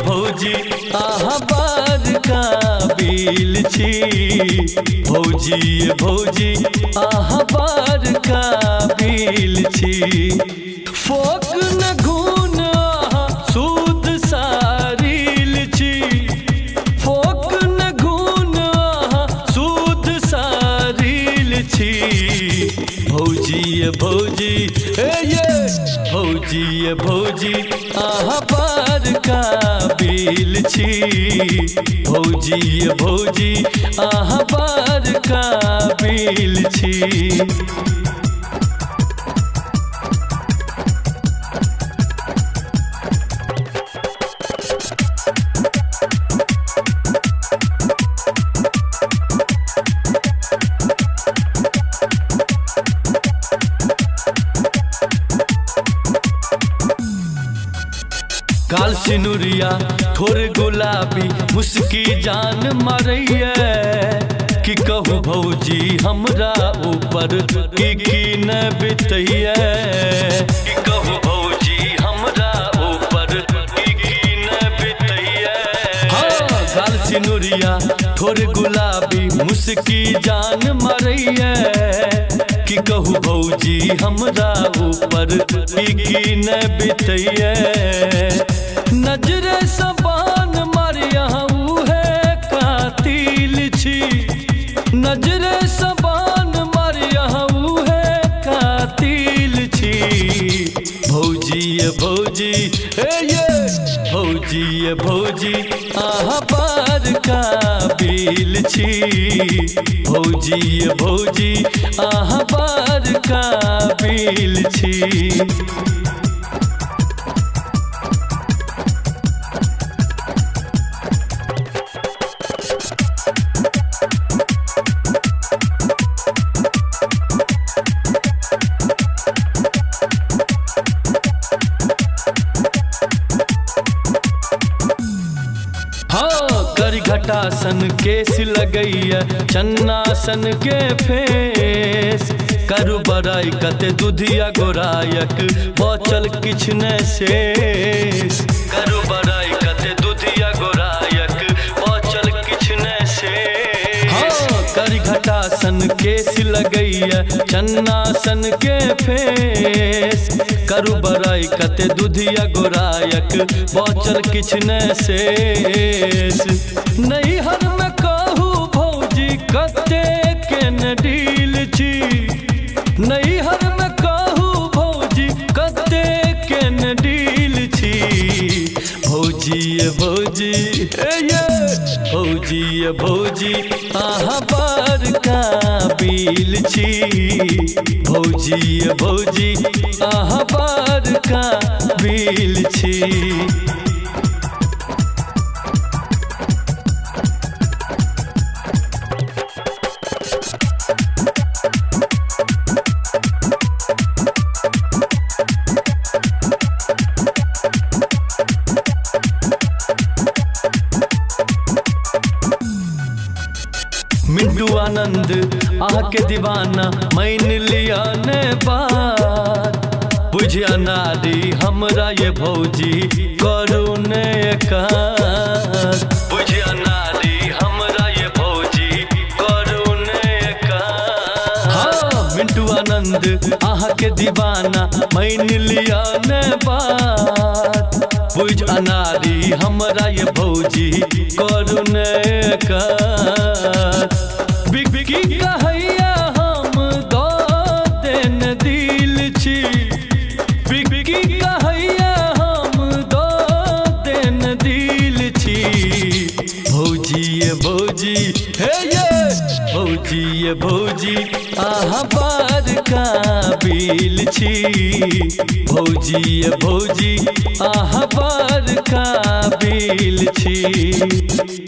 भौजी आहा बार काबिल छी भौजी आहा बार काबिल छी फोक न घून आहा सूद सारिल छी फोक न घून आहा सूद सारिल छी भौजी भौजी आहा बार काबिल छी भौजी आहा बार काबिल छी। काल सिनुरिया ठोर गुलाबी मुस्की जान मारैया कि कहू भौजी हमरा ऊपर की न बितैया कि कहू भौजी हमरा ऊपर की न बितैया। हाँ काल सिनुरिया ठोर गुलाबी मुस्की जान मारैया कि कहू भौजी हमरा ऊपर की न बितैया। नजरे सबान मारिया है कातिल छी नजरे सबान मारिया है कातिल छी भौजी आहा बार काबिल छी भौजी आहा बार काबिल छी। करी घटा सन केस लगैया चन्ना सन के फेस करू बड़ाई कते दुधिया गोरायक बचल किछ न शेष करू बड़ाई कते दुधिया गोरायक बचल किछ न शेष। हाँ करी घटा सन केस लगैया चन्ना सन के फेस करू बड़ाई कते दुधिया गोरायक बचल किछ न शेष। नहीं हर में कहू भौजी कते के न डील छी नहीं हर में कहू भौजी कते के न डील छी भौजी आहा बार काबिल छी भौजी आहा बार काबिल छी। मिंटू आनंद आके दीवाना मान लिया ने बात बुझिया नारी हमरा ये भौजी करू ने काज बुझिया नारी हमरा ये भौजी करू ने काज। हाँ मिंटू आनंद आके दीवाना मान लिया ने बात बुझ अनारी हमरा ये भौजी करू ने काज। बिकी कहैया हम दो दिन दिल छी बिकी कहैया हम दो दिन दिल छी भौजी आहा बार काबिल काबिल छी भौजी ये भौजी अहाँ बड़ काबिल छी।